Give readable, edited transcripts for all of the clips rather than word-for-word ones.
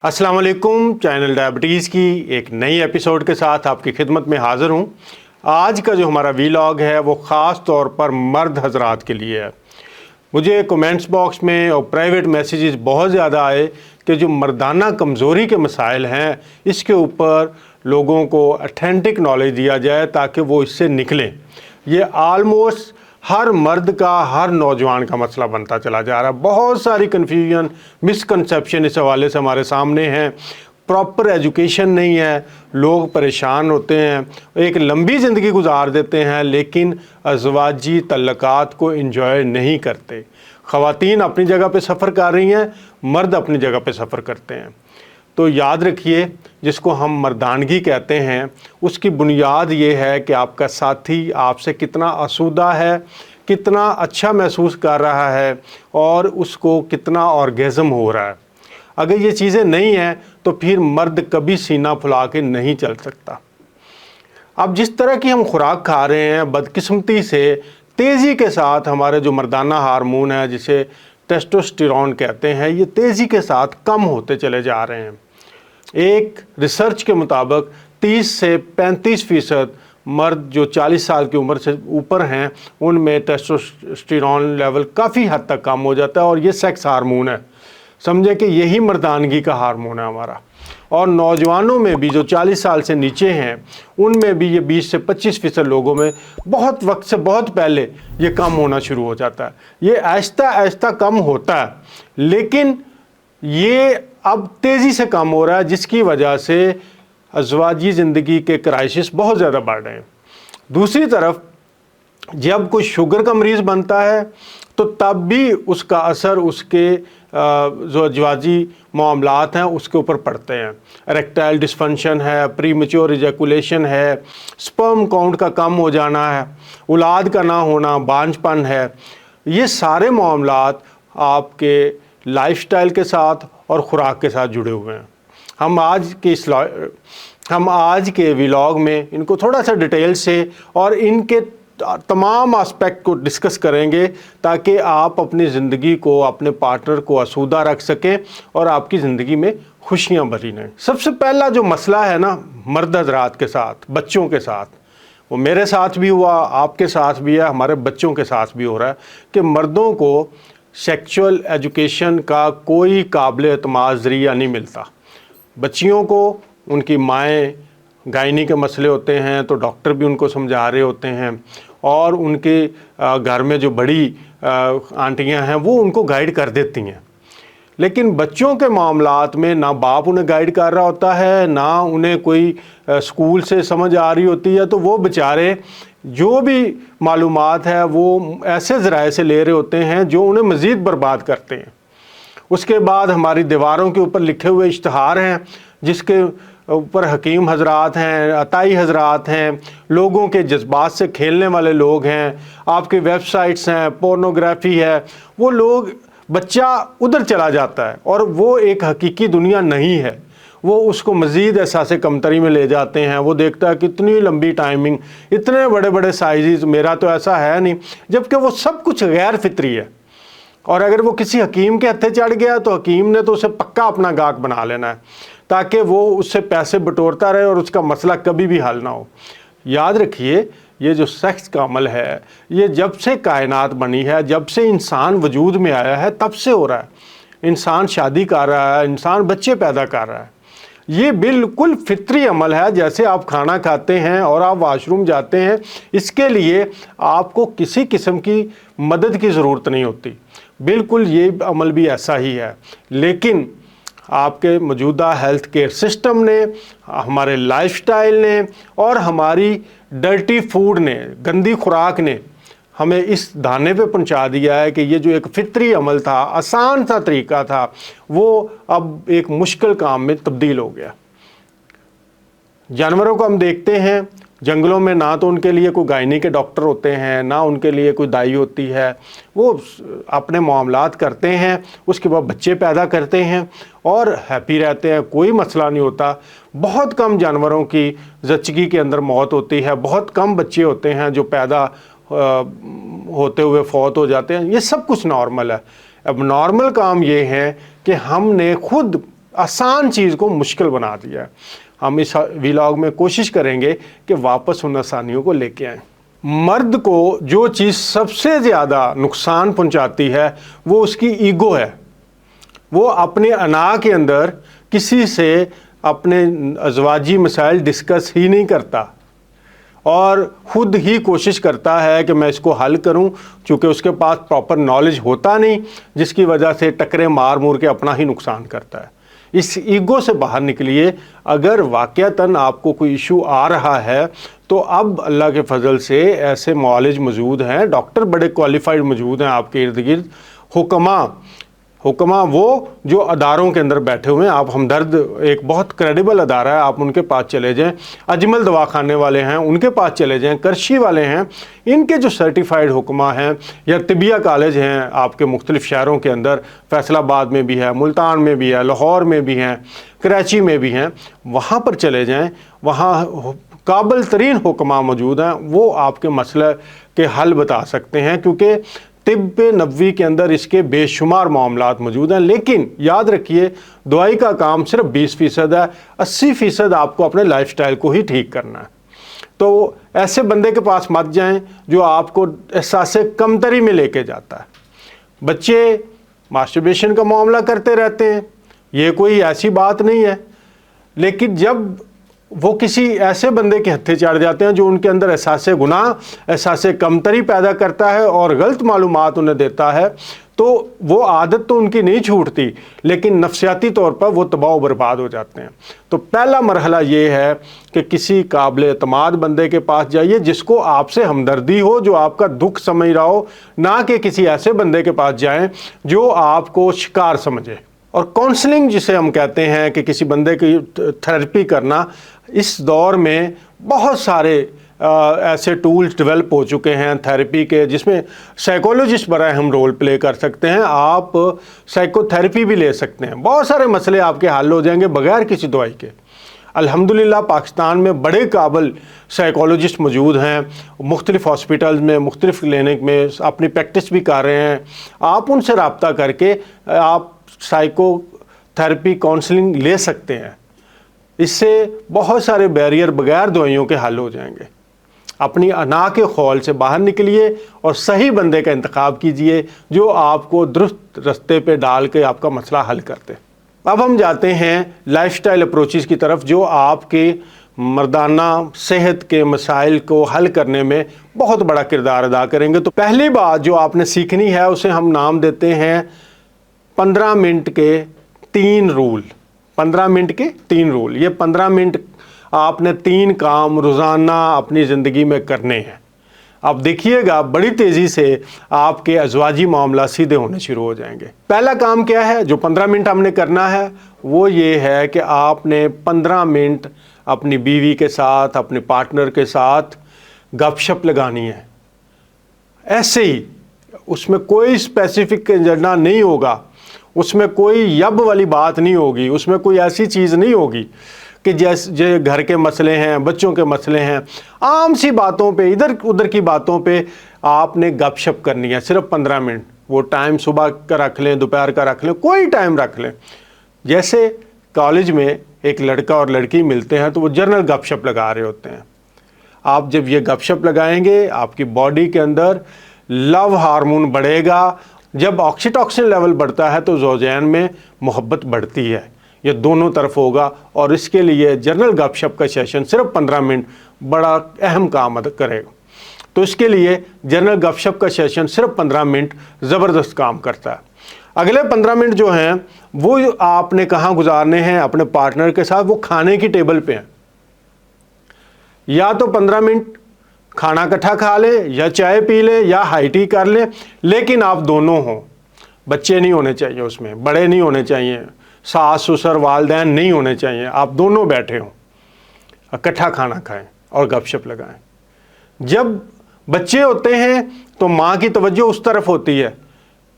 अस्सलाम वालेकुम। Channel diabetes की एक नई एपिसोड के साथ आपकी खिदमत में हाज़िर हूँ। आज का जो हमारा वीलॉग है वो ख़ास तौर पर मर्द हजरात के लिए है। मुझे कमेंट्स बॉक्स में और प्राइवेट मैसेजेस बहुत ज़्यादा आए कि जो मर्दाना कमज़ोरी के मसाइल हैं इसके ऊपर लोगों को ऑथेंटिक नॉलेज दिया जाए ताकि वो इससे निकलें। ये आलमोस्ट हर मर्द का, हर नौजवान का मसला बनता चला जा रहा है। बहुत सारी कन्फ्यूजन, मिसकंसेप्शन इस हवाले से हमारे सामने हैं। प्रॉपर एजुकेशन नहीं है, लोग परेशान होते हैं, एक लंबी ज़िंदगी गुजार देते हैं लेकिन अज़वाजी तल्लुकात को एंजॉय नहीं करते। ख़वातीन अपनी जगह पे सफ़र कर रही हैं, मर्द अपनी जगह पे सफ़र करते हैं। तो याद रखिए, जिसको हम मर्दानगी कहते हैं उसकी बुनियाद ये है कि आपका साथी आपसे कितना आसूदा है, कितना अच्छा महसूस कर रहा है और उसको कितना ऑर्गेज़म हो रहा है। अगर ये चीज़ें नहीं हैं तो फिर मर्द कभी सीना फुला के नहीं चल सकता। अब जिस तरह की हम खुराक खा रहे हैं, बदकिस्मती से तेज़ी के साथ हमारे जो मर्दाना हार्मोन है जिसे टेस्टोस्टेरोन कहते हैं, ये तेज़ी के साथ कम होते चले जा रहे हैं। एक रिसर्च के मुताबिक 30 से 35% मर्द जो 40 साल की उम्र से ऊपर हैं उनमें टेस्टोस्टेरोन लेवल काफ़ी हद तक कम हो जाता है और ये सेक्स हार्मोन है। समझे कि यही मर्दानगी का हार्मोन है हमारा। और नौजवानों में भी जो 40 साल से नीचे हैं उनमें भी ये 20 से 25% लोगों में बहुत वक्त से बहुत पहले ये कम होना शुरू हो जाता है। ये आहिस्ता आहिस्ता कम होता है लेकिन ये अब तेज़ी से कम हो रहा है, जिसकी वजह से अज़वाजी ज़िंदगी के क्राइसिस बहुत ज़्यादा बढ़ रहे हैं। दूसरी तरफ जब कोई शुगर का मरीज़ बनता है तो तब भी उसका असर उसके जो अज़वाजी मामलात हैं उसके ऊपर पड़ते हैं। इरेक्टाइल डिस्फंक्शन है, प्रीमेच्योर इजैकुलेशन है, स्पर्म काउंट का कम हो जाना है, औलाद का ना होना, बांझपन है। ये सारे मामलात आपके लाइफस्टाइल के साथ और ख़ुराक के साथ जुड़े हुए हैं। हम आज के व्लॉग में इनको थोड़ा सा डिटेल से और इनके तमाम एस्पेक्ट को डिस्कस करेंगे ताकि आप अपनी ज़िंदगी को, अपने पार्टनर को आसूदा रख सकें और आपकी ज़िंदगी में खुशियाँ भरी रहें। सबसे पहला जो मसला है ना मर्द हज़रात के साथ, बच्चों के साथ, वो मेरे साथ भी हुआ, आपके साथ भी है, हमारे बच्चों के साथ भी हो रहा है कि मर्दों को सेक्सुअल एजुकेशन का कोई काबिल एतमाद ज़रिया नहीं मिलता। बच्चियों को उनकी माएँ गायनी के मसले होते हैं तो डॉक्टर भी उनको समझा रहे होते हैं और उनके घर में जो बड़ी आंटियां हैं वो उनको गाइड कर देती हैं। लेकिन बच्चों के मामलात में ना बाप उन्हें गाइड कर रहा होता है, ना उन्हें कोई स्कूल से समझ आ रही होती है, तो वो बेचारे जो भी मालूमात है वो ऐसे ज़राए से ले रहे होते हैं जो उन्हें मज़ीद बर्बाद करते हैं। उसके बाद हमारी दीवारों के ऊपर लिखे हुए इश्तहार हैं जिसके ऊपर हकीम हजरात हैं, अताई हजरात हैं, लोगों के जज्बात से खेलने वाले लोग हैं, आपकी वेबसाइट्स हैं, पोर्नोग्राफी है। वो लोग, बच्चा उधर चला जाता है और वो एक हकीकी दुनिया नहीं है, वो उसको मज़ीद एहसास कमतरी में ले जाते हैं। वो देखता है कितनी लंबी टाइमिंग, इतने बड़े बड़े साइज़, मेरा तो ऐसा है नहीं, जबकि वो सब कुछ गैर फितरी है। और अगर वो किसी हकीम के हत्थे चढ़ गया तो हकीम ने तो उसे पक्का अपना गाहक बना लेना है ताकि वो उससे पैसे बटोरता रहे और उसका मसला कभी भी हल ना हो। याद रखिए, ये जो सेक्स का अमल है ये जब से कायनात बनी है, जब से इंसान वजूद में आया है तब से हो रहा है। इंसान शादी कर रहा है, इंसान बच्चे पैदा कर रहा है। ये बिल्कुल फितरी अमल है। जैसे आप खाना खाते हैं और आप वाशरूम जाते हैं, इसके लिए आपको किसी किस्म की मदद की ज़रूरत नहीं होती। बिल्कुल ये अमल भी ऐसा ही है। लेकिन आपके मौजूदा हेल्थ केयर सिस्टम ने, हमारे लाइफस्टाइल ने और हमारी डर्टी फूड ने, गंदी खुराक ने हमें इस दाने पे पहुंचा दिया है कि ये जो एक फितरी अमल था, आसान सा तरीका था, वो अब एक मुश्किल काम में तब्दील हो गया। जानवरों को हम देखते हैं जंगलों में, ना तो उनके लिए कोई गायनी के डॉक्टर होते हैं, ना उनके लिए कोई दाई होती है। वो अपने मामलात करते हैं, उसके बाद बच्चे पैदा करते हैं और हैप्पी रहते हैं, कोई मसला नहीं होता। बहुत कम जानवरों की ज़च्चगी के अंदर मौत होती है, बहुत कम बच्चे होते हैं जो पैदा होते हुए फौत हो जाते हैं। ये सब कुछ नॉर्मल है। अब नॉर्मल काम ये है कि हमने खुद आसान चीज़ को मुश्किल बना दिया है। हम इस व्लॉग में कोशिश करेंगे कि वापस उन आसानियों को लेके आएँ। मर्द को जो चीज़ सबसे ज़्यादा नुकसान पहुंचाती है वो उसकी ईगो है। वो अपने अना के अंदर किसी से अपने अज़वाजी मसाइल डिस्कस ही नहीं करता और ख़ुद ही कोशिश करता है कि मैं इसको हल करूं, चूँकि उसके पास प्रॉपर नॉलेज होता नहीं, जिसकी वजह से टकरे मार मूर के अपना ही नुकसान करता है। इस ईगो से बाहर निकलिए। अगर वाक़यातन आपको कोई इशू आ रहा है तो अब अल्लाह के फजल से ऐसे मुआलिज मौजूद हैं, डॉक्टर बड़े क्वालिफाइड मौजूद हैं आपके इर्द गिर्द। हुक्मा वो जो अदारों के अंदर बैठे हुए हैं। आप हमदर्द एक बहुत क्रेडिबल अदारा है, आप उनके पास चले जाएं। अजमल दवाखाने वाले हैं, उनके पास चले जाएं। करशी वाले हैं, इनके जो सर्टिफाइड हुक्मा हैं, या तिबिया कॉलेज हैं आपके मुख्तलिफ़ शहरों के अंदर, फैसलाबाद में भी है, मुल्तान में भी है, लाहौर में भी हैं, कराची में भी हैं। वहाँ पर चले जाएँ, वहाँ काबिल तरीन हुक्मा मौजूद हैं, वो आपके मसले के हल बता सकते हैं, क्योंकि तिब्ब नबवी के अंदर इसके बेशुमार मामलात मौजूद हैं। लेकिन याद रखिए, दवाई का काम सिर्फ 20% है, 80% आपको अपने लाइफस्टाइल को ही ठीक करना है। तो ऐसे बंदे के पास मत जाएं जो आपको एहसास कमतरी में लेके जाता है। बच्चे मास्टरबेशन का मामला करते रहते हैं, ये कोई ऐसी बात नहीं है, लेकिन जब वो किसी ऐसे बंदे के हत्थे चढ़ जाते हैं जो उनके अंदर एहसास गुनाह, एहसास कमतरी पैदा करता है और गलत मालूमात उन्हें देता है, तो वो आदत तो उनकी नहीं छूटती, लेकिन नफसियाती तौर पर वो तबाह बर्बाद हो जाते हैं। तो पहला मरहला ये है कि किसी काबिल एतमाद बंदे के पास जाइए जिसको आपसे हमदर्दी हो, जो आपका दुख समझ रहा हो, ना कि किसी ऐसे बंदे के पास जाएं जो आपको शिकार समझे। और काउंसलिंग जिसे हम कहते हैं कि किसी बंदे की थेरेपी करना, इस दौर में बहुत सारे ऐसे टूल्स डेवलप हो चुके हैं थेरेपी के, जिसमें साइकोलॉजिस्ट बड़ा हम रोल प्ले कर सकते हैं। आप साइकोथेरेपी भी ले सकते हैं, बहुत सारे मसले आपके हल हो जाएंगे बगैर किसी दवाई के। अल्हम्दुलिल्लाह पाकिस्तान में बड़े काबिल साइकोलॉजिस्ट मौजूद हैं, मुख्तलिफ़ हॉस्पिटल्स में, मुख्तलिफ़ क्लिनिक में अपनी प्रैक्टिस भी कर रहे हैं। आप उनसे रब्ता करके आप साइकोथेरेपी काउंसलिंग ले सकते हैं। इससे बहुत सारे बैरियर बगैर दवाइयों के हल हो जाएंगे। अपनी अना के खौल से बाहर निकलिए और सही बंदे का इंतखाब कीजिए जो आपको दुरुस्त रास्ते पे डाल के आपका मसला हल करते। अब हम जाते हैं लाइफस्टाइल अप्रोचेस की तरफ, जो आपके मर्दाना सेहत के मसाइल को हल करने में बहुत बड़ा किरदार अदा करेंगे। तो पहली बात जो आपने सीखनी है उसे हम नाम देते हैं 15 मिनट के 3 रूल। 15 मिनट के 3 रूल। ये 15 मिनट आपने 3 काम रोज़ाना अपनी ज़िंदगी में करने हैं। आप देखिएगा बड़ी तेज़ी से आपके अज़वाजी मामला सीधे होने शुरू हो जाएंगे। पहला काम क्या है जो 15 मिनट हमने करना है, वो ये है कि आपने 15 मिनट अपनी बीवी के साथ, अपने पार्टनर के साथ गपशप लगानी है। ऐसे ही, उसमें कोई स्पेसिफिक एजेंडा नहीं होगा, उसमें कोई यब वाली बात नहीं होगी, उसमें कोई ऐसी चीज़ नहीं होगी कि जैसे घर के मसले हैं, बच्चों के मसले हैं, आम सी बातों पे, इधर उधर की बातों पे आपने गपशप करनी है। सिर्फ 15 मिनट। वो टाइम सुबह का रख लें, दोपहर का रख लें, कोई टाइम रख लें। जैसे कॉलेज में एक लड़का और लड़की मिलते हैं तो वो जनरल गपशप लगा रहे होते हैं। आप जब ये गपशप लगाएंगे, आपकी बॉडी के अंदर लव हार्मोन बढ़ेगा। जब ऑक्सीटॉसिन लेवल बढ़ता है तो ज़ौजैन में मोहब्बत बढ़ती है। ये दोनों तरफ होगा और इसके लिए जनरल गपशप का सेशन सिर्फ 15 मिनट बड़ा अहम काम करेगा। तो इसके लिए जनरल गपशप का सेशन सिर्फ 15 मिनट ज़बरदस्त काम करता है। अगले 15 मिनट जो हैं वो आपने कहाँ गुजारने हैं अपने पार्टनर के साथ, वो खाने की टेबल पे हैं। या तो 15 मिनट खाना इकट्ठा खा ले, या चाय पी ले, या हाई टी कर ले, लेकिन आप दोनों हों। बच्चे नहीं होने चाहिए उसमें, बड़े नहीं होने चाहिए, सास ससुर वालदैन नहीं होने चाहिए, आप दोनों बैठे हों, इकट्ठा खाना खाएं और गपशप लगाएं। जब बच्चे होते हैं तो माँ की तवज्जो उस तरफ होती है,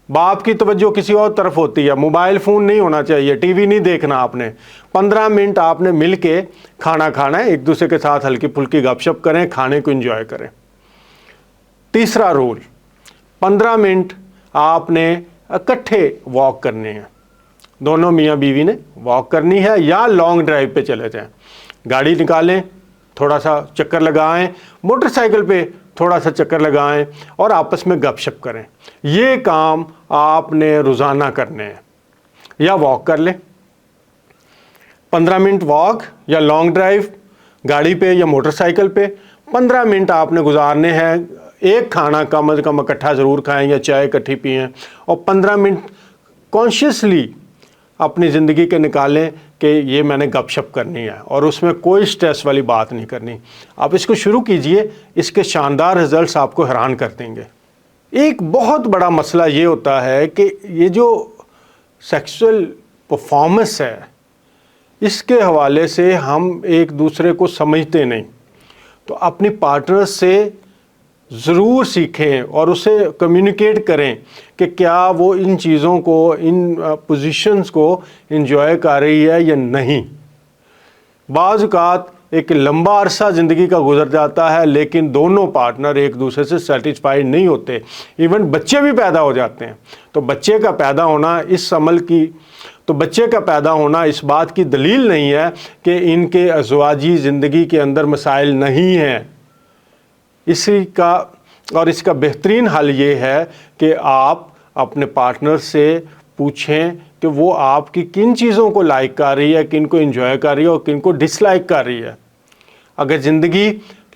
बाप की तवज्जो किसी और तरफ होती है। मोबाइल फ़ोन नहीं होना चाहिए, टीवी नहीं देखना आपने। 15 मिनट आपने मिल के खाना खाना है, एक दूसरे के साथ हल्की फुल्की गपशप करें, खाने को एंजॉय करें। तीसरा रूल, 15 मिनट आपने इकट्ठे वॉक करने हैं। दोनों मियाँ बीवी ने वॉक करनी है या लॉन्ग ड्राइव पे चले जाएं। गाड़ी निकालें, थोड़ा सा चक्कर लगाएं, मोटरसाइकिल पे थोड़ा सा चक्कर लगाएं और आपस में गपशप करें। ये काम आपने रोज़ाना करने हैं। या वॉक कर लें, 15 मिनट वॉक या लॉन्ग ड्राइव गाड़ी पे या मोटरसाइकिल पे 15 मिनट आपने गुजारने हैं। एक खाना कम से कम इकट्ठा ज़रूर खाएं या चाय इकट्ठी पिएं और 15 मिनट कॉन्शियसली अपनी ज़िंदगी के निकालें कि ये मैंने गपशप करनी है और उसमें कोई स्ट्रेस वाली बात नहीं करनी। आप इसको शुरू कीजिए, इसके शानदार रिजल्ट्स आपको हैरान कर देंगे। एक बहुत बड़ा मसला ये होता है कि ये जो सेक्सुअल परफॉर्मेंस है, इसके हवाले से हम एक दूसरे को समझते नहीं। तो अपनी पार्टनर से ज़रूर सीखें और उसे कम्युनिकेट करें कि क्या वो इन चीज़ों को, इन पोजीशंस को एंजॉय कर रही है या नहीं। बाज़ औक़ात एक लंबा अरसा ज़िंदगी का गुजर जाता है लेकिन दोनों पार्टनर एक दूसरे से सेटिस्फाइड नहीं होते, इवन बच्चे भी पैदा हो जाते हैं। तो बच्चे का पैदा होना इस बात की दलील नहीं है कि इनके अज़वाजी ज़िंदगी के अंदर मसाइल नहीं हैं। इसका बेहतरीन हल ये है कि आप अपने पार्टनर से पूछें कि वो आपकी किन चीज़ों को लाइक कर रही है, किन को एंजॉय कर रही है और किन को डिसलाइक कर रही है। अगर ज़िंदगी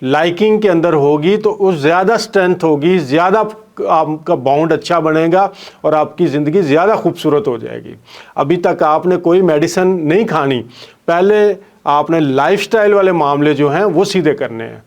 लाइकिंग के अंदर होगी तो उस ज़्यादा स्ट्रेंथ होगी, ज़्यादा आपका बॉन्ड अच्छा बनेगा और आपकी ज़िंदगी ज़्यादा खूबसूरत हो जाएगी। अभी तक आपने कोई मेडिसिन नहीं खानी, पहले आपने लाइफस्टाइल वाले मामले जो हैं वो सीधे करने हैं।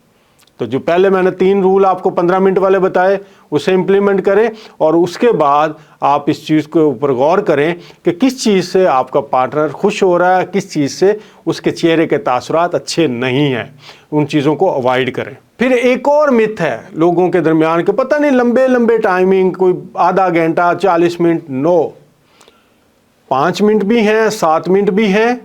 तो जो पहले मैंने 3 रूल आपको 15 मिनट वाले बताए उसे इम्प्लीमेंट करें और उसके बाद आप इस चीज़ के ऊपर गौर करें कि किस चीज़ से आपका पार्टनर खुश हो रहा है, किस चीज़ से उसके चेहरे के तासुरात अच्छे नहीं हैं। उन चीज़ों को अवॉइड करें। फिर एक और मिथ है लोगों के दरमियान कि पता नहीं लंबे लंबे टाइमिंग, कोई आधा घंटा 40 मिनट। नो, 5 मिनट भी हैं, 7 मिनट भी हैं,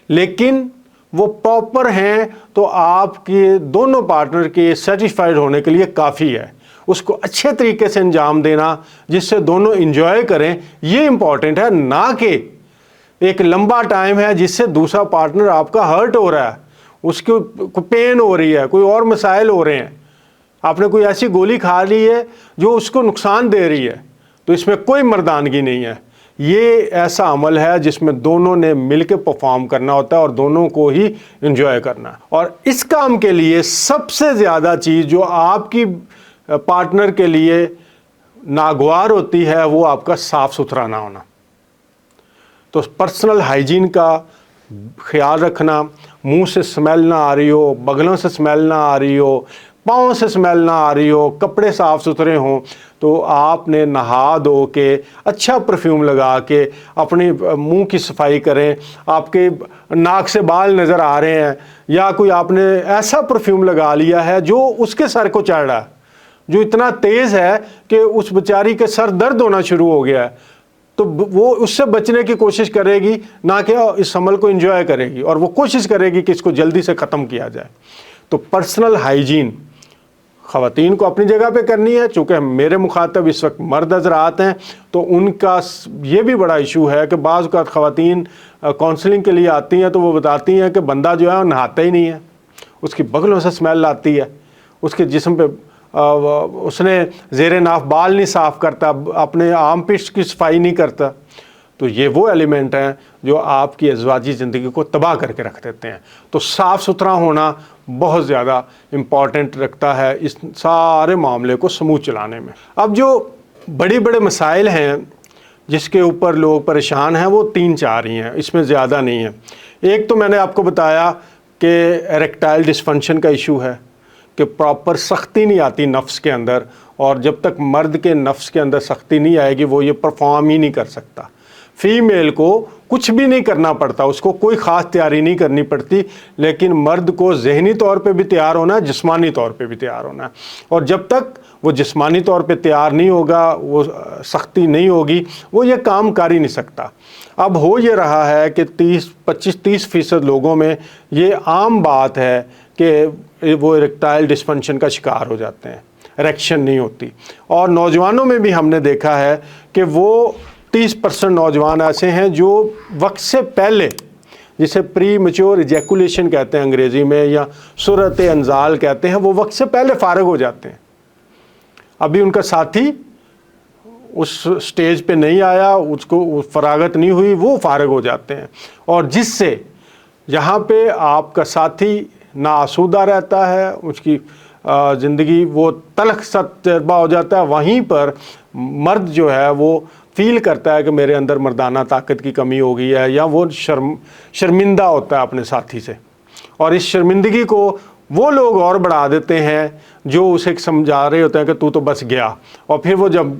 लेकिन वो प्रॉपर हैं तो आपके दोनों पार्टनर के सेटिस्फाइड होने के लिए काफ़ी है। उसको अच्छे तरीके से अंजाम देना जिससे दोनों इंजॉय करें, ये इम्पॉर्टेंट है, ना कि एक लंबा टाइम है जिससे दूसरा पार्टनर आपका हर्ट हो रहा है, उसको पेन हो रही है, कोई और मसाइल हो रहे हैं, आपने कोई ऐसी गोली खा ली है जो उसको नुकसान दे रही है। तो इसमें कोई मर्दानगी नहीं है। ये ऐसा अमल है जिसमें दोनों ने मिलकर परफॉर्म करना होता है और दोनों को ही एंजॉय करना है। और इस काम के लिए सबसे ज़्यादा चीज़ जो आपकी पार्टनर के लिए नागवार होती है वो आपका साफ़ सुथरा ना होना। तो पर्सनल हाइजीन का ख्याल रखना, मुंह से स्मेल ना आ रही हो, बगलों से स्मेल ना आ रही हो, पाँव से स्मेल ना आ रही हो, कपड़े साफ़ सुथरे हों। तो आपने नहा धो के अच्छा परफ्यूम लगा के अपने मुंह की सफाई करें। आपके नाक से बाल नज़र आ रहे हैं या कोई आपने ऐसा परफ्यूम लगा लिया है जो उसके सर को चढ़ रहा है, जो इतना तेज़ है कि उस बेचारी के सर दर्द होना शुरू हो गया है, तो वो उससे बचने की कोशिश करेगी, ना कि इस अमल को एंजॉय करेगी, और वो कोशिश करेगी कि इसको जल्दी से ख़त्म किया जाए। तो पर्सनल हाइजीन ख़वातीन को अपनी जगह पे करनी है। चूँकि मेरे मुखातब इस वक्त मर्द हज़रात हैं तो उनका ये भी बड़ा इशू है कि बाज़ औक़ात ख़वातीन काउंसलिंग के लिए आती हैं तो वो बताती हैं कि बंदा जो है वो नहाता ही नहीं है, उसकी बगलों से स्मेल आती है, उसके जिस्म पे उसने ज़ेरे नाफ बाल नहीं साफ़ करता, अपने आर्म पिट्स की सफाई नहीं करता। तो ये वो एलिमेंट हैं जो आपकी अज़वाजी ज़िंदगी को तबाह करके रख देते हैं। तो साफ़ सुथरा होना बहुत ज़्यादा इम्पॉर्टेंट रखता है इस सारे मामले को स्मूथ चलाने में। अब जो बड़े बड़े मसाइल हैं जिसके ऊपर लोग परेशान हैं वो 3-4 ही हैं, इसमें ज़्यादा नहीं है। एक तो मैंने आपको बताया कि इरेक्टाइल डिस्फंक्शन का इशू है कि प्रॉपर सख्ती नहीं आती नफ्स के अंदर, और जब तक मर्द के नफ्स के अंदर सख्ती नहीं आएगी वो ये परफॉर्म ही नहीं कर सकता। फ़ीमेल को कुछ भी नहीं करना पड़ता, उसको कोई ख़ास तैयारी नहीं करनी पड़ती, लेकिन मर्द को ज़हनी तौर पे भी तैयार होना है, जिस्मानी तौर पे भी तैयार होना है। और जब तक वो जिस्मानी तौर पे तैयार नहीं होगा, वो सख्ती नहीं होगी, वो ये काम कर ही नहीं सकता। अब हो ये रहा है कि 25-30% लोगों में ये आम बात है कि वो इरेक्टाइल डिस्फंक्शन का शिकार हो जाते हैं, इरेक्शन नहीं होती। और नौजवानों में भी हमने देखा है कि वो 30% नौजवान ऐसे हैं जो वक्त से पहले, जिसे प्री मैच्योर इजैकुलेशन कहते हैं अंग्रेज़ी में, या सूरत अंजाल कहते हैं, वो वक्त से पहले फारग हो जाते हैं। अभी उनका साथी उस स्टेज पे नहीं आया, उसको फरागत नहीं हुई, वो फारग हो जाते हैं। और जिससे जहाँ पे आपका साथी नाआसूदा रहता है, उसकी ज़िंदगी वो तलख सा तजुर्बा हो जाता है, वहीं पर मर्द जो है वो फील करता है कि मेरे अंदर मर्दाना ताकत की कमी हो गई है, या वो शर्मिंदा होता है अपने साथी से। और इस शर्मिंदगी को वो लोग और बढ़ा देते हैं जो उसे समझा रहे होते हैं कि तू तो बस गया। और फिर वो जब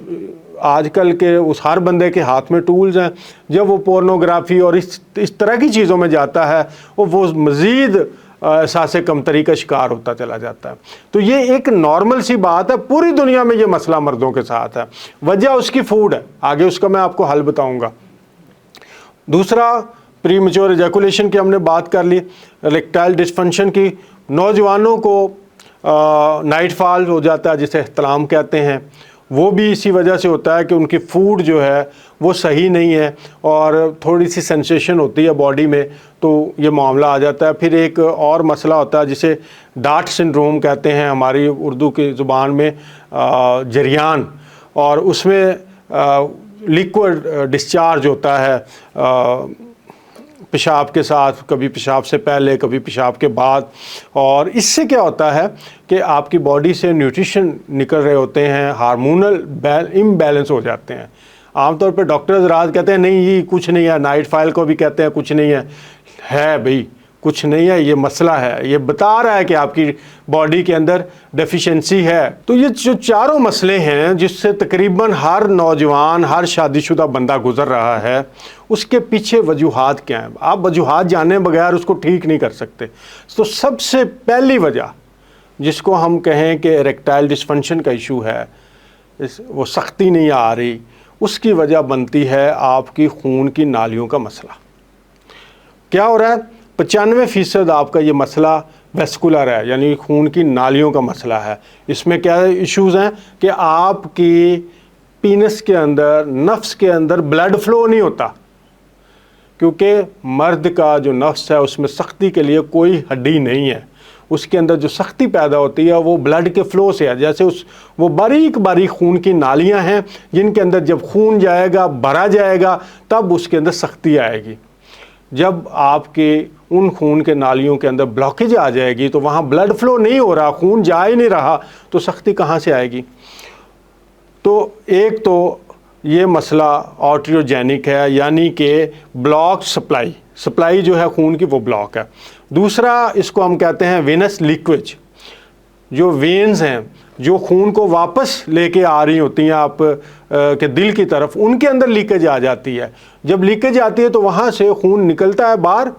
आजकल के उस हर बंदे के हाथ में टूल्स हैं, जब वो पोर्नोग्राफी और इस तरह की चीज़ों में जाता है, वो मज़ीद एहसास कमतरी का शिकार होता चला जाता है। तो ये एक नॉर्मल सी बात है, पूरी दुनिया में ये मसला मर्दों के साथ है। वजह उसकी फूड है, आगे उसका मैं आपको हल बताऊंगा। दूसरा, प्री मैच्योर इजैकुलेशन की हमने बात कर ली। इरेक्टाइल डिस्फंक्शन की नौजवानों को नाइट फॉल हो जाता है, जिसे इहतलाम कहते हैं, वो भी इसी वजह से होता है कि उनकी फूड जो है वो सही नहीं है और थोड़ी सी सेंसेशन होती है बॉडी में, तो ये मामला आ जाता है। फिर एक और मसला होता है जिसे डार्ट सिंड्रोम कहते हैं हमारी उर्दू की ज़ुबान में, जरियान, और उसमें लिक्विड डिस्चार्ज होता है पेशाब के साथ, कभी पेशाब से पहले, कभी पेशाब के बाद। और इससे क्या होता है कि आपकी बॉडी से न्यूट्रिशन निकल रहे होते हैं, हार्मोनल इम्बैलेंस हो जाते हैं। आमतौर पर डॉक्टर हज़रात कहते हैं नहीं ये कुछ नहीं है, नाइट फाइल को भी कहते हैं कुछ नहीं है भाई कुछ नहीं है, ये मसला है, ये बता रहा है कि आपकी बॉडी के अंदर डेफिशिएंसी है। तो ये जो चारों मसले हैं जिससे तकरीबन हर नौजवान, हर शादीशुदा बंदा गुजर रहा है, उसके पीछे वजूहात क्या हैं? आप वजूहात जाने बगैर उसको ठीक नहीं कर सकते। तो सबसे पहली वजह जिसको हम कहें कि इरेक्टाइल डिस्फंक्शन का इशू है, वो सख्ती नहीं आ रही, उसकी वजह बनती है आपकी खून की नालियों का मसला। क्या हो रहा है? 95% आपका ये मसला वेस्कुलर है, यानी खून की नालियों का मसला है। इसमें क्या इश्यूज़ हैं कि आपकी पीनस के अंदर, नफ्स के अंदर ब्लड फ्लो नहीं होता, क्योंकि मर्द का जो नफ्स है उसमें सख्ती के लिए कोई हड्डी नहीं है। उसके अंदर जो सख्ती पैदा होती है वो ब्लड के फ़्लो से है। जैसे वो बारीक बारीक खून की नालियाँ हैं जिनके अंदर जब खून जाएगा, भरा जाएगा, तब उसके अंदर सख्ती आएगी। जब आपके उन खून के नालियों के अंदर ब्लॉकेज आ जाएगी तो वहाँ ब्लड फ्लो नहीं हो रहा, खून जा ही नहीं रहा, तो सख्ती कहाँ से आएगी? तो एक तो ये मसला आर्टरियोजेनिक है, यानी कि ब्लॉक सप्लाई जो है खून की वो ब्लॉक है। दूसरा इसको हम कहते हैं वेनस लीकेज। जो वेन्स हैं जो खून को वापस लेके आ रही होती हैं आप के दिल की तरफ, उनके अंदर लीकेज आ जाती है। जब लीकेज आती है तो वहाँ से खून निकलता है बाहर,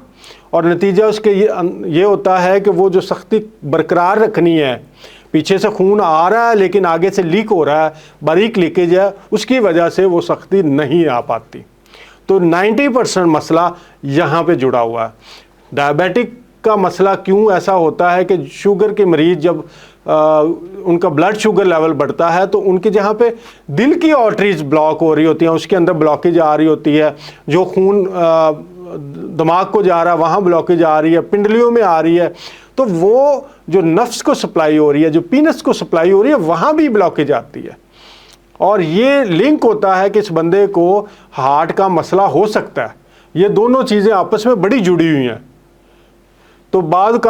और नतीजा उसके ये होता है कि वो जो सख्ती बरकरार रखनी है, पीछे से खून आ रहा है लेकिन आगे से लीक हो रहा है, बारीक लीकेज है, उसकी वजह से वो सख्ती नहीं आ पाती। तो 90% मसला यहाँ पे जुड़ा हुआ है। डायबिटिक का मसला क्यों ऐसा होता है कि शुगर के मरीज़ जब उनका ब्लड शुगर लेवल बढ़ता है तो उनके जहाँ पे दिल की आर्टरीज ब्लॉक हो रही होती हैं उसके अंदर ब्लॉकेज आ रही होती है, जो खून दिमाग को जा रहा है वहाँ ब्लॉकेज आ रही है, पिंडलियों में आ रही है, तो वो जो नफ्स को सप्लाई हो रही है, जो पीनस को सप्लाई हो रही है, वहाँ भी ब्लॉकेज आती है। और ये लिंक होता है कि इस बंदे को हार्ट का मसला हो सकता है। ये दोनों चीज़ें आपस में बड़ी जुड़ी हुई हैं। तो बाज़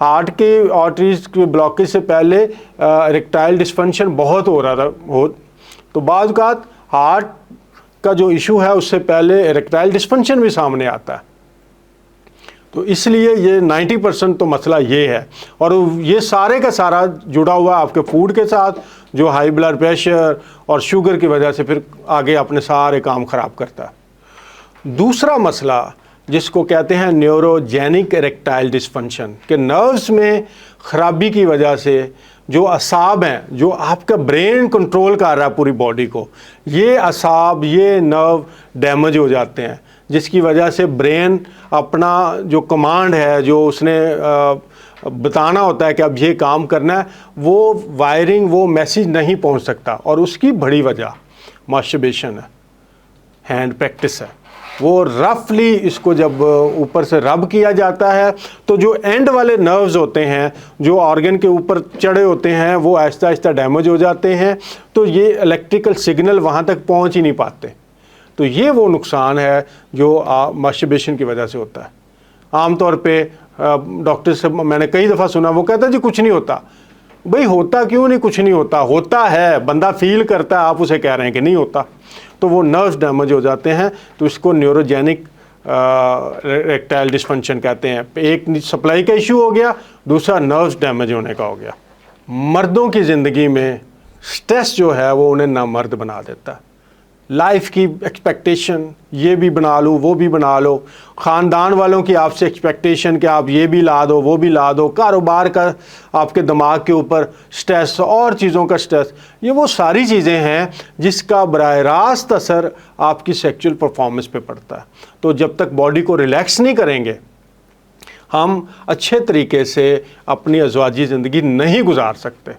हार्ट के आर्टरीज के ब्लॉकेज से पहले इरेक्टाइल डिस्फंक्शन बहुत हो रहा था, तो बाज़ हार्ट का जो इशू है उससे पहले इरेक्टाइल डिस्फंक्शन भी सामने आता है। तो इसलिए ये 90% तो मसला ये है, और ये सारे का सारा जुड़ा हुआ है आपके फूड के साथ, जो हाई ब्लड प्रेशर और शुगर की वजह से फिर आगे अपने सारे काम ख़राब करता है। दूसरा मसला जिसको कहते हैं न्यूरोजेनिक इरेक्टाइल डिस्फंक्शन, के नर्व्स में ख़राबी की वजह से जो असाब हैं, जो आपका ब्रेन कंट्रोल कर रहा है पूरी बॉडी को, ये असाब, ये नर्व डैमेज हो जाते हैं, जिसकी वजह से ब्रेन अपना जो कमांड है, जो उसने बताना होता है कि अब ये काम करना है, वो वायरिंग, वो मैसेज नहीं पहुंच सकता, और उसकी बड़ी वजह मास्टरबेशन है। हैंड प्रैक्टिस है। वो रफली इसको जब ऊपर से रब किया जाता है तो जो एंड वाले नर्व्स होते हैं जो ऑर्गन के ऊपर चढ़े होते हैं वो आहिस्ता आहिस्ता डैमेज हो जाते हैं, तो ये इलेक्ट्रिकल सिग्नल वहाँ तक पहुँच ही नहीं पाते। तो ये वो नुकसान है जो मास्टरबेशन की वजह से होता है। आमतौर पे डॉक्टर से मैंने कई दफ़ा सुना, वो कहता है जी कुछ नहीं होता। भाई होता क्यों नहीं, कुछ नहीं होता, होता है, बंदा फील करता है, आप उसे कह रहे हैं कि नहीं होता। तो वो नर्व्स डैमेज हो जाते हैं, तो इसको न्यूरोजेनिक इरेक्टाइल डिस्फंक्शन कहते हैं। एक सप्लाई का इशू हो गया, दूसरा नर्व्स डैमेज होने का हो गया। मर्दों की ज़िंदगी में स्ट्रेस जो है वो उन्हें नामर्द बना देता है। लाइफ की एक्सपेक्टेशन, ये भी बना लो वो भी बना लो, ख़ानदान वालों की आपसे एक्सपेक्टेशन कि आप ये भी ला दो वो भी ला दो, कारोबार का आपके दिमाग के ऊपर स्ट्रेस और चीज़ों का स्ट्रेस, ये वो सारी चीज़ें हैं जिसका बराह रास्त असर आपकी सेक्सुअल परफॉर्मेंस पे पड़ता है। तो जब तक बॉडी को रिलैक्स नहीं करेंगे हम अच्छे तरीके से अपनी अज़वाजी ज़िंदगी नहीं गुजार सकते।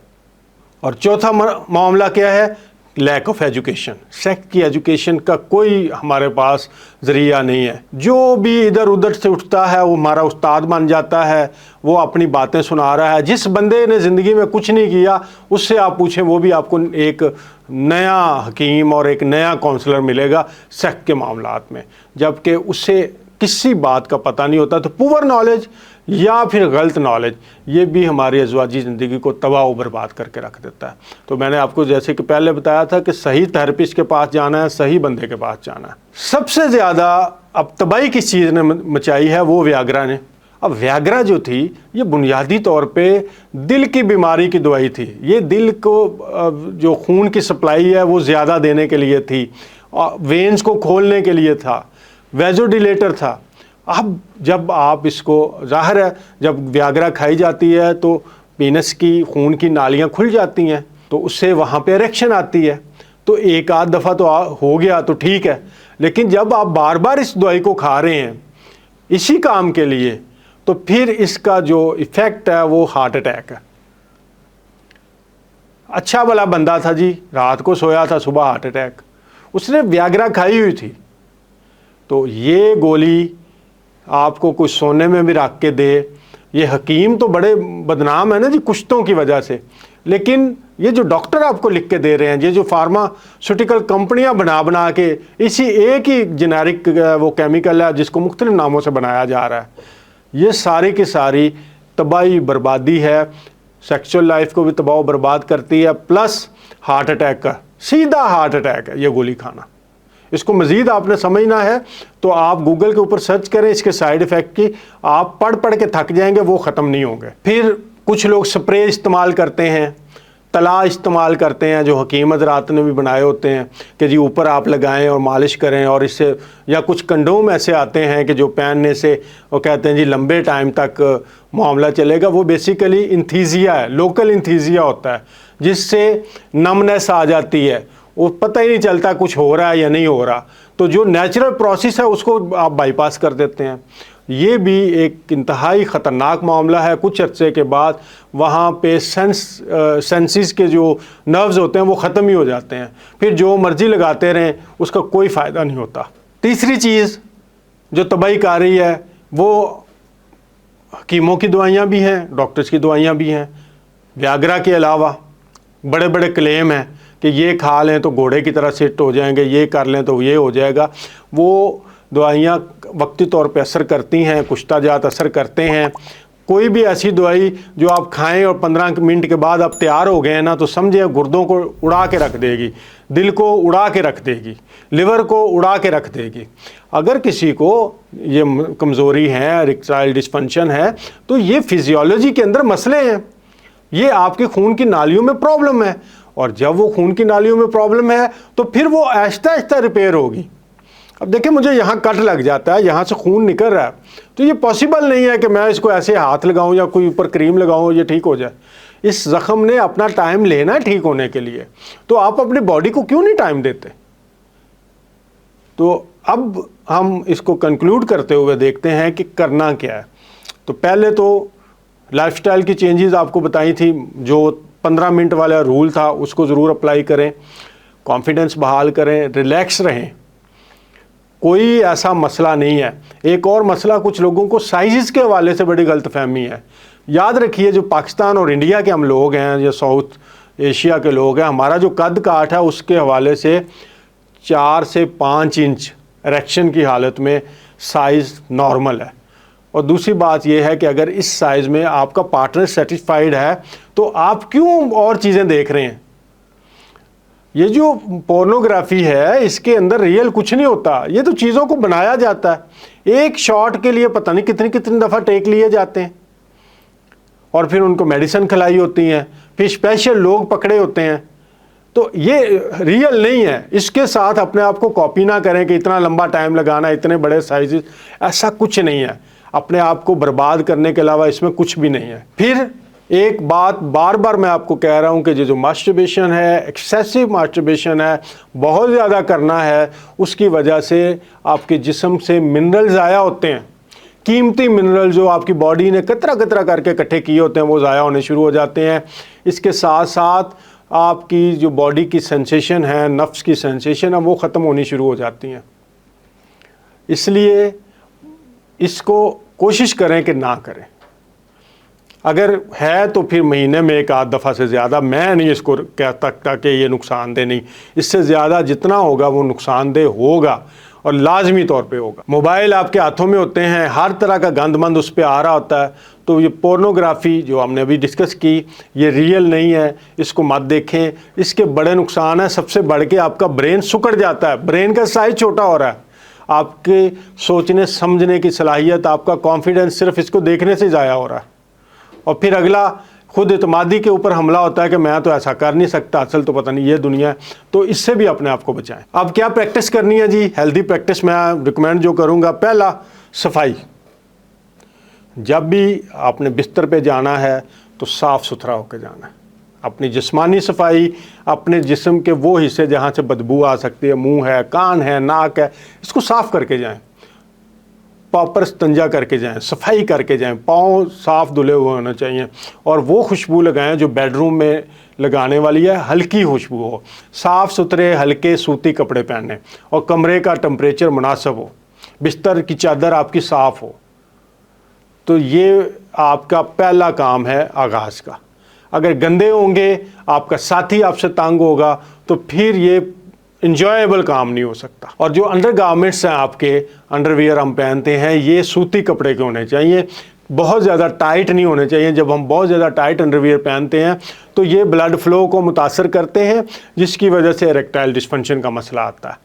और चौथा मामला क्या है, लैक ऑफ एजुकेशन। सेक्स की एजुकेशन का कोई हमारे पास ज़रिया नहीं है। जो भी इधर उधर से उठता है वो हमारा उस्ताद बन जाता है, वो अपनी बातें सुना रहा है। जिस बंदे ने ज़िंदगी में कुछ नहीं किया उससे आप पूछें, वो भी आपको एक नया हकीम और एक नया काउंसलर मिलेगा सेक्स के मामलात में, जबकि उससे किसी बात का पता नहीं होता। तो पुअर नॉलेज या फिर गलत नॉलेज ये भी हमारी अज़वाजी ज़िंदगी को तबाह व बर्बाद करके रख देता है। तो मैंने आपको जैसे कि पहले बताया था कि सही थेरेपिस्ट के पास जाना है, सही बंदे के पास जाना है। सबसे ज़्यादा अब तबाही किस चीज़ ने मचाई है, वो व्याग्रा ने। अब व्याग्रा जो थी ये बुनियादी तौर पे दिल की बीमारी की दवाई थी। ये दिल को जो खून की सप्लाई है वो ज़्यादा देने के लिए थी, वेन्स को खोलने के लिए था, वेजोडिलेटर था। अब जब आप इसको, ज़ाहिर है जब व्याग्रा खाई जाती है तो पेनिस की खून की नालियाँ खुल जाती हैं, तो उससे वहाँ पे इरेक्शन आती है। तो एक आध दफ़ा तो हो गया तो ठीक है, लेकिन जब आप बार बार इस दवाई को खा रहे हैं इसी काम के लिए, तो फिर इसका जो इफ़ेक्ट है वो हार्ट अटैक है। अच्छा भला बंदा था जी, रात को सोया था, सुबह हार्ट अटैक। उसने व्याग्रा खाई हुई थी। तो ये गोली आपको कुछ सोने में भी रख के दे, ये हकीम तो बड़े बदनाम है ना जी कुश्तों की वजह से, लेकिन ये जो डॉक्टर आपको लिख के दे रहे हैं, ये जो फार्मास्यूटिकल कंपनियां बना के इसी एक ही जेनेरिक वो केमिकल है जिसको मुख्तलिफ नामों से बनाया जा रहा है, ये सारी की सारी तबाही बर्बादी है। सेक्सुअल लाइफ को भी तबाह बर्बाद करती है, प्लस हार्ट अटैक का, सीधा हार्ट अटैक है ये गोली खाना। इसको मज़ीद आपने समझना है तो आप गूगल के ऊपर सर्च करें इसके साइड इफ़ेक्ट की, आप पढ़ पढ़ के थक जाएंगे, वो ख़त्म नहीं होंगे। फिर कुछ लोग स्प्रे इस्तेमाल करते हैं, तला इस्तेमाल करते हैं, जो हकीम हज़रात ने भी बनाए होते हैं कि जी ऊपर आप लगाएं और मालिश करें, और इससे, या कुछ कंडोम ऐसे आते हैं कि जो पहनने से वो कहते हैं जी लंबे टाइम तक मामला चलेगा। वो बेसिकली इंथीजिया है, लोकल इंथीजिया होता है जिससे नमनेस आ जाती है, वो पता ही नहीं चलता कुछ हो रहा है या नहीं हो रहा। तो जो नेचुरल प्रोसेस है उसको आप बाईपास कर देते हैं। ये भी एक इंतहाई ख़तरनाक मामला है। कुछ अर्से के बाद वहाँ पे सेंसिस के जो नर्व्स होते हैं वो ख़त्म ही हो जाते हैं, फिर जो मर्ज़ी लगाते रहें उसका कोई फ़ायदा नहीं होता। तीसरी चीज़ जो तबाही कर रही है वो हकीमों की दवाइयाँ भी हैं, डॉक्टर्स की दवाइयाँ भी हैं। व्याग्रा के अलावा बड़े बड़े क्लेम हैं कि ये खा लें तो घोड़े की तरह सेट हो जाएंगे, ये कर लें तो ये हो जाएगा। वो दवाइयाँ वक्ती तौर पे असर करती हैं, कुश्ता जात असर करते हैं। कोई भी ऐसी दवाई जो आप खाएं और 15 मिनट के बाद आप तैयार हो गए हैं ना, तो समझे गुर्दों को उड़ा के रख देगी, दिल को उड़ा के रख देगी, लिवर को उड़ा के रख देगी। अगर किसी को ये कमज़ोरी है, इरेक्टाइल डिस्फंक्शन है, तो ये फिजियोलॉजी के अंदर मसले हैं, ये आपके खून की नालियों में प्रॉब्लम है। और जब वो खून की नालियों में प्रॉब्लम है तो फिर वो आहिस्ता आहिस्ता रिपेयर होगी। अब देखिए मुझे यहाँ कट लग जाता है, यहाँ से खून निकल रहा है, तो ये पॉसिबल नहीं है कि मैं इसको ऐसे हाथ लगाऊं या कोई ऊपर क्रीम लगाऊं ये ठीक हो जाए। इस ज़ख़म ने अपना टाइम लेना है ठीक होने के लिए, तो आप अपनी बॉडी को क्यों नहीं टाइम देते। तो अब हम इसको कंक्लूड करते हुए देखते हैं कि करना क्या है। तो पहले तो लाइफस्टाइल की चेंजेस आपको बताई थी, जो 15 मिनट वाला रूल था उसको ज़रूर अप्लाई करें, कॉन्फिडेंस बहाल करें, रिलैक्स रहें, कोई ऐसा मसला नहीं है। एक और मसला कुछ लोगों को साइज़ के हवाले से बड़ी गलतफहमी है। याद रखिए, जो पाकिस्तान और इंडिया के हम लोग हैं या साउथ एशिया के लोग हैं, हमारा जो कद काठ है उसके हवाले से 4 से 5 इंच इरेक्शन की हालत में साइज़ नॉर्मल है। और दूसरी बात यह है कि अगर इस साइज़ में आपका पार्टनर सेटिस्फाइड है तो आप क्यों और चीज़ें देख रहे हैं। ये जो पोर्नोग्राफी है इसके अंदर रियल कुछ नहीं होता, ये तो चीज़ों को बनाया जाता है। एक शॉट के लिए पता नहीं कितनी कितनी दफ़ा टेक लिए जाते हैं और फिर उनको मेडिसिन खिलाई होती हैं, फिर स्पेशल लोग पकड़े होते हैं। तो ये रियल नहीं है। इसके साथ अपने आप को कॉपी ना करें कि इतना लंबा टाइम लगाना, इतने बड़े साइज़, ऐसा कुछ नहीं है। अपने आप को बर्बाद करने के अलावा इसमें कुछ भी नहीं है। फिर एक बात बार बार मैं आपको कह रहा हूँ कि जो मास्टरबेशन है, एक्सेसिव मास्टरबेशन है, बहुत ज़्यादा करना है, उसकी वजह से आपके जिस्म से मिनरल ज़ाया होते हैं। कीमती मिनरल जो आपकी बॉडी ने कतरा कतरा करके इकट्ठे किए होते हैं वो ज़ाया होने शुरू हो जाते हैं। इसके साथ साथ आपकी जो बॉडी की सेंसेशन है, नफ्स की सेंसेशन है, वो ख़त्म होनी शुरू हो जाती हैं। इसलिए इसको कोशिश करें कि ना करें। अगर है तो फिर महीने में एक आध दफ़ा से ज़्यादा मैं नहीं इसको कह सकता कि ये नुकसानदेह नहीं। इससे ज़्यादा जितना होगा वो नुकसानदेह होगा और लाजमी तौर पे होगा। मोबाइल आपके हाथों में होते हैं, हर तरह का गंदमंद उस पर आ रहा होता है। तो ये पोर्नोग्राफी जो हमने अभी डिस्कस की, ये रियल नहीं है, इसको मत देखें। इसके बड़े नुकसान हैं। सबसे बढ़ के आपका ब्रेन सिकुड़ जाता है, ब्रेन का साइज छोटा हो रहा है, आपके सोचने समझने की सलाहियत, आपका कॉन्फिडेंस सिर्फ इसको देखने से ज़ाया हो रहा है। और फिर अगला खुद एतमादी के ऊपर हमला होता है कि मैं तो ऐसा कर नहीं सकता, असल तो पता नहीं ये दुनिया है। तो इससे भी अपने आप को बचाएं। अब क्या प्रैक्टिस करनी है जी? हेल्दी प्रैक्टिस मैं रिकमेंड जो करूँगा, पहला सफाई। जब भी आपने बिस्तर पे जाना है तो साफ़ सुथरा होकर जाना है। अपनी जिस्मानी सफाई, अपने जिस्म के वो हिस्से जहाँ से बदबू आ सकती है, मुंह है, कान है, नाक है, इसको साफ़ करके जाएं। प्रॉपर इस्तिंजा करके जाएं, सफाई करके जाएं, पाँव साफ़ धुले हुए होने चाहिए। और वो खुशबू लगाएं जो बेडरूम में लगाने वाली है, हल्की खुशबू हो, साफ़ सुथरे हल्के सूती कपड़े पहने और कमरे का टेम्परेचर मुनासिब हो, बिस्तर की चादर आपकी साफ़ हो। तो ये आपका पहला काम है आगाज़ का। अगर गंदे होंगे, आपका साथी आपसे तंग होगा, तो फिर ये इंजॉयबल काम नहीं हो सकता। और जो अंडर गारमेंट्स हैं, आपके अंडरवियर हम पहनते हैं, ये सूती कपड़े के होने चाहिए, बहुत ज़्यादा टाइट नहीं होने चाहिए। जब हम बहुत ज़्यादा टाइट अंडरवियर पहनते हैं तो ये ब्लड फ्लो को मुतासर करते हैं, जिसकी वजह से इरेक्टाइल डिस्फंक्शन का मसला आता है।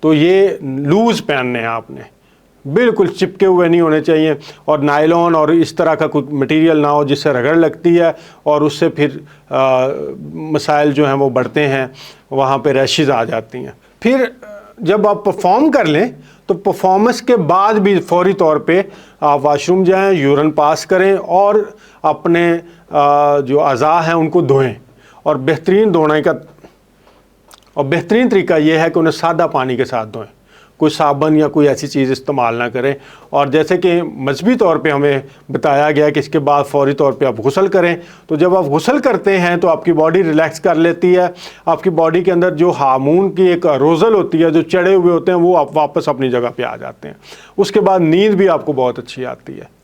तो ये लूज़ पहनने हैं आपने, बिल्कुल चिपके हुए नहीं होने चाहिए। और नायलॉन और इस तरह का कुछ मटेरियल ना हो जिससे रगड़ लगती है और उससे फिर मसाइल जो हैं वो बढ़ते हैं, वहाँ पे रैशेज़ आ जाती हैं। फिर जब आप परफॉर्म कर लें तो परफॉर्मेंस के बाद भी फौरी तौर पे आप वाशरूम जाएं, यूरिन पास करें और अपने जो अज़ा हैं उनको धोएं। और बेहतरीन धोने का और बेहतरीन तरीका यह है कि उन्हें सादा पानी के साथ धोएं, कोई साबुन या कोई ऐसी चीज़ इस्तेमाल ना करें। और जैसे कि मजहबी तौर पे हमें बताया गया कि इसके बाद फौरी तौर पे आप गुस्ल करें। तो जब आप गुस्ल करते हैं तो आपकी बॉडी रिलैक्स कर लेती है, आपकी बॉडी के अंदर जो हार्मोन की एक अरोजल होती है, जो चढ़े हुए होते हैं, वो आप वापस अपनी जगह पे आ जाते हैं। उसके बाद नींद भी आपको बहुत अच्छी आती है।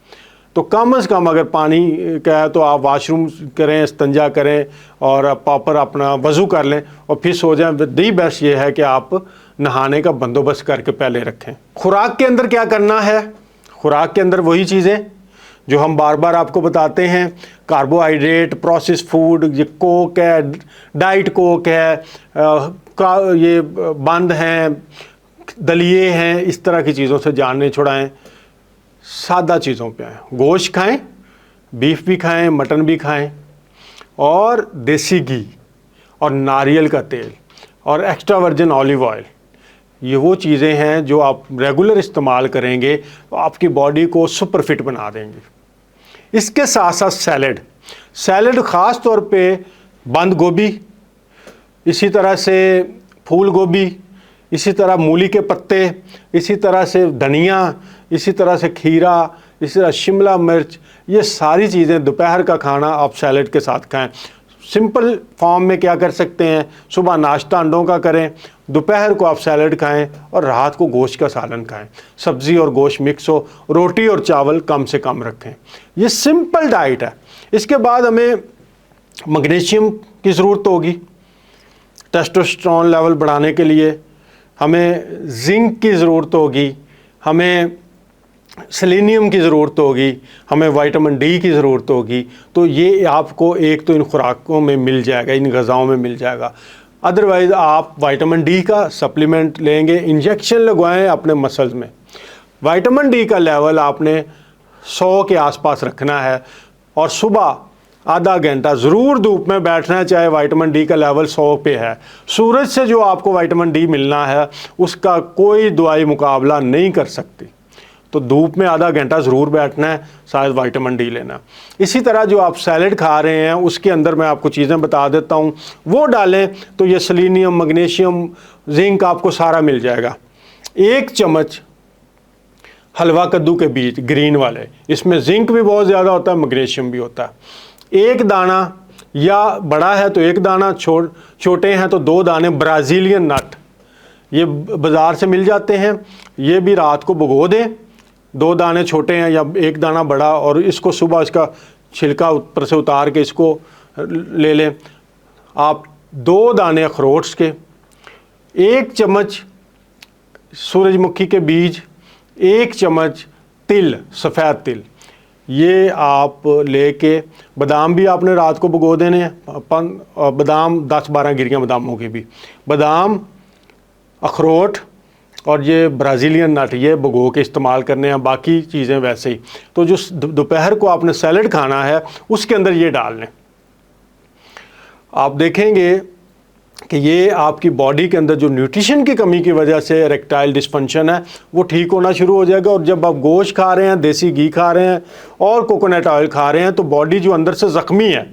तो कम से कम अगर पानी का है तो आप वाशरूम करें, इस्तिंजा करें और प्रॉपर अपना वज़ू कर लें और फिर सो जाएं। दी बेस्ट ये है कि आप नहाने का बंदोबस्त करके पहले रखें। खुराक के अंदर क्या करना है? खुराक के अंदर वही चीज़ें जो हम बार बार आपको बताते हैं, कार्बोहाइड्रेट, प्रोसेस फूड, ये कोक है, डाइट कोक है, ये बंद हैं, दलिए हैं, इस तरह की चीज़ों से जान नहीं छुड़ाएं। सादा चीज़ों पे आएँ, गोश्त खाएं, बीफ भी खाएं, मटन भी खाएं, और देसी घी और नारियल का तेल और एक्स्ट्रा वर्जिन ऑलिव ऑयल, ये वो चीज़ें हैं जो आप रेगुलर इस्तेमाल करेंगे तो आपकी बॉडी को सुपर फिट बना देंगे। इसके साथ साथ सैलड ख़ास तौर पे बंद गोभी, इसी तरह से फूल गोभी, इसी तरह मूली के पत्ते, इसी तरह से धनिया, इसी तरह से खीरा, इसी तरह शिमला मिर्च, ये सारी चीज़ें दोपहर का खाना आप सैलड के साथ खाएं। सिंपल फॉर्म में क्या कर सकते हैं, सुबह नाश्ता अंडों का करें, दोपहर को आप सैलड खाएं और रात को गोश्त का सालन खाएं, सब्ज़ी और गोश्त मिक्स हो, रोटी और चावल कम से कम रखें। ये सिंपल डाइट है। इसके बाद हमें मैग्नीशियम की ज़रूरत होगी टेस्टोस्टेरोन लेवल बढ़ाने के लिए, हमें जिंक की ज़रूरत होगी, हमें सेलेनियम की ज़रूरत होगी, हमें विटामिन डी की ज़रूरत होगी। तो ये आपको एक तो इन खुराकों में मिल जाएगा, इन ग़िज़ाओं में मिल जाएगा। अदरवाइज़ आप विटामिन डी का सप्लीमेंट लेंगे, इंजेक्शन लगवाएं अपने मसल्स में। विटामिन डी का लेवल आपने 100 के आसपास रखना है और सुबह आधा घंटा ज़रूर धूप में बैठना है, चाहे विटामिन डी का लेवल 100 पे है। सूरज से जो आपको विटामिन डी मिलना है उसका कोई दवाई मुकाबला नहीं कर सकती। तो धूप में आधा घंटा ज़रूर बैठना है, शायद विटामिन डी लेना। इसी तरह जो आप सैलड खा रहे हैं उसके अंदर मैं आपको चीज़ें बता देता हूँ, वो डालें तो ये सेलेनियम, मैग्नीशियम, जिंक आपको सारा मिल जाएगा। 1 चम्मच हलवा कद्दू के बीज ग्रीन वाले, इसमें जिंक भी बहुत ज़्यादा होता है, मैग्नीशियम भी होता है। 1 दाना, या बड़ा है तो 1 दाना, छोटे हैं तो 2 दाने ब्राज़ीलियन नट, ये बाज़ार से मिल जाते हैं। ये भी रात को भिगो दें, 2 दाने छोटे हैं या 1 दाना बड़ा, और इसको सुबह इसका छिलका ऊपर से उतार के इसको ले लें। आप 2 दाने अखरोट्स के, 1 चम्मच सूरजमुखी के बीज, 1 चम्मच तिल, सफ़ेद तिल, ये आप लेके, बादाम भी आपने रात को भिगो देने हैं, बादाम 10-12 गिरियाँ बादामों की भी, बादाम, अखरोट और ये ब्राज़ीलियन नट, ये भिगो के इस्तेमाल करने हैं, बाकी चीज़ें वैसे ही। तो जो दोपहर को आपने सैलड खाना है उसके अंदर ये डाल लें। आप देखेंगे कि ये आपकी बॉडी के अंदर जो न्यूट्रिशन की कमी की वजह से इरेक्टाइल डिस्फंक्शन है वो ठीक होना शुरू हो जाएगा। और जब आप गोश्त खा रहे हैं, देसी घी खा रहे हैं और कोकोनट ऑयल खा रहे हैं, तो बॉडी जो अंदर से ज़ख्मी है,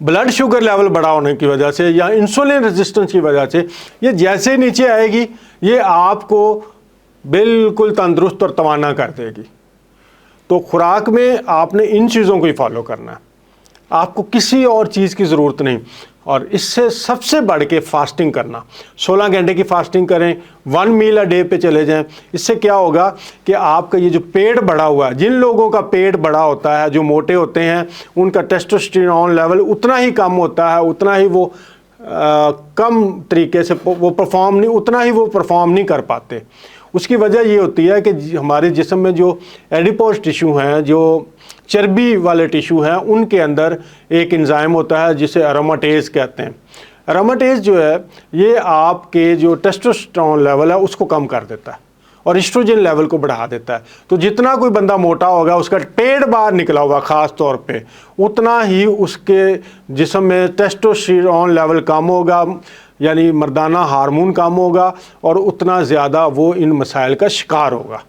ब्लड शुगर लेवल बड़ा होने की वजह से या इंसुलिन रेजिस्टेंस की वजह से, ये जैसे ही नीचे आएगी ये आपको बिल्कुल तंदुरुस्त और तवाना कर देगी। तो खुराक में आपने इन चीज़ों को ही फॉलो करना है, आपको किसी और चीज़ की ज़रूरत नहीं। और इससे सबसे बढ़ के फास्टिंग करना, 16 घंटे की फास्टिंग करें, 1 मील अ डे पे चले जाएं। इससे क्या होगा कि आपका ये जो पेट बढ़ा हुआ है, जिन लोगों का पेट बड़ा होता है, जो मोटे होते हैं, उनका टेस्टोस्टेरोन लेवल उतना ही कम होता है, उतना ही वो कम तरीके से वो परफॉर्म नहीं कर पाते। उसकी वजह ये होती है कि हमारे जिस्म में जो एडिपोज टिश्यू हैं, जो चर्बी वाले टिश्यू हैं, उनके अंदर एक एंजाइम होता है जिसे अरोमाटेज कहते हैं। अरोमाटेज जो है ये आपके जो टेस्टोस्टेरोन लेवल है उसको कम कर देता है और एस्ट्रोजन लेवल को बढ़ा देता है। तो जितना कोई बंदा मोटा होगा, उसका पेट बाहर निकला होगा ख़ास तौर पे, उतना ही उसके जिस्म में टेस्टोस्टेरोन लेवल कम होगा, यानी मर्दाना हार्मोन कम होगा, और उतना ज़्यादा वो इन मसाइल का शिकार होगा।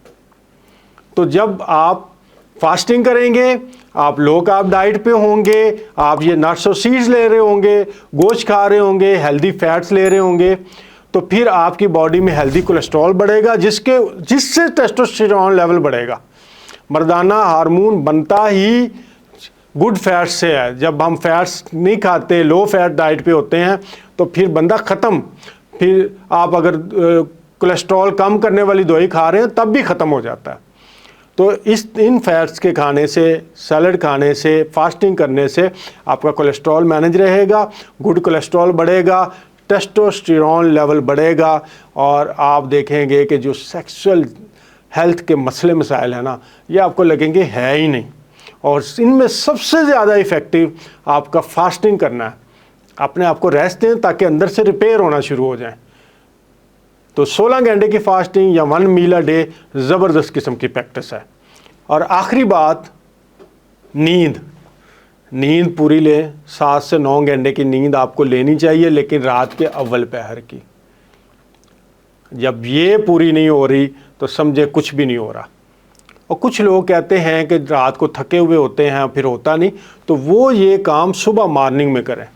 तो जब आप फास्टिंग करेंगे, आप लो कार्ब डाइट पे होंगे, आप ये नट्स और सीड्स ले रहे होंगे, गोश्त खा रहे होंगे, हेल्दी फैट्स ले रहे होंगे, तो फिर आपकी बॉडी में हेल्दी कोलेस्ट्रॉल बढ़ेगा, जिससे टेस्टोस्टेरोन लेवल बढ़ेगा। मर्दाना हार्मोन बनता ही गुड फैट्स से है। जब हम फैट्स नहीं खाते, लो फैट डाइट पे होते हैं, तो फिर बंदा ख़त्म। फिर आप अगर कोलेस्ट्रॉल कम करने वाली दवाई खा रहे हैं तब भी ख़त्म हो जाता है। तो इन फैट्स के खाने से, सैलड खाने से, फास्टिंग करने से आपका कोलेस्ट्रॉल मैनेज रहेगा, गुड कोलेस्ट्रॉल बढ़ेगा, टेस्टोस्टेरोन लेवल बढ़ेगा, और आप देखेंगे कि जो सेक्सुअल हेल्थ के मसले मसाइल हैं ना, ये आपको लगेंगे है ही नहीं। और इनमें सबसे ज़्यादा इफ़ेक्टिव आपका फास्टिंग करना है। अपने आप को रेस्ट दें ताकि अंदर से रिपेयर होना शुरू हो जाए। तो 16 घंटे की फास्टिंग या 1 मील अ डे ज़बरदस्त किस्म की प्रैक्टिस है। और आखिरी बात, नींद पूरी लें। 7 से 9 घंटे की नींद आपको लेनी चाहिए, लेकिन रात के अव्वल पहर की। जब ये पूरी नहीं हो रही तो समझे कुछ भी नहीं हो रहा। और कुछ लोग कहते हैं कि रात को थके हुए होते हैं, फिर होता नहीं, तो वो ये काम सुबह मॉर्निंग में करें।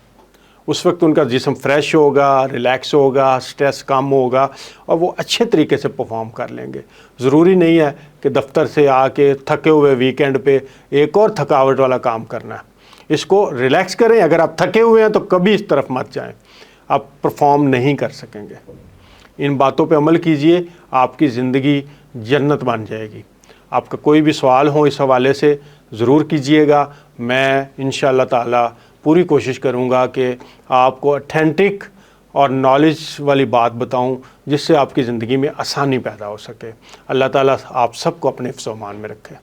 उस वक्त उनका जिस्म फ्रेश होगा, रिलैक्स होगा, स्ट्रेस कम होगा, और वो अच्छे तरीके से परफॉर्म कर लेंगे। ज़रूरी नहीं है कि दफ्तर से आके थके हुए वीकेंड पे एक और थकावट वाला काम करना है। इसको रिलैक्स करें। अगर आप थके हुए हैं तो कभी इस तरफ मत जाएं, आप परफॉर्म नहीं कर सकेंगे। इन बातों पे अमल कीजिए, आपकी ज़िंदगी जन्नत बन जाएगी। आपका कोई भी सवाल हो इस हवाले से ज़रूर कीजिएगा। मैं इंशाअल्लाह ताला पूरी कोशिश करूँगा कि आपको ऑथेंटिक और नॉलेज वाली बात बताऊं, जिससे आपकी ज़िंदगी में आसानी पैदा हो सके। अल्लाह ताला आप सबको अपने हिफ्ज़-ओ-अमान में रखे।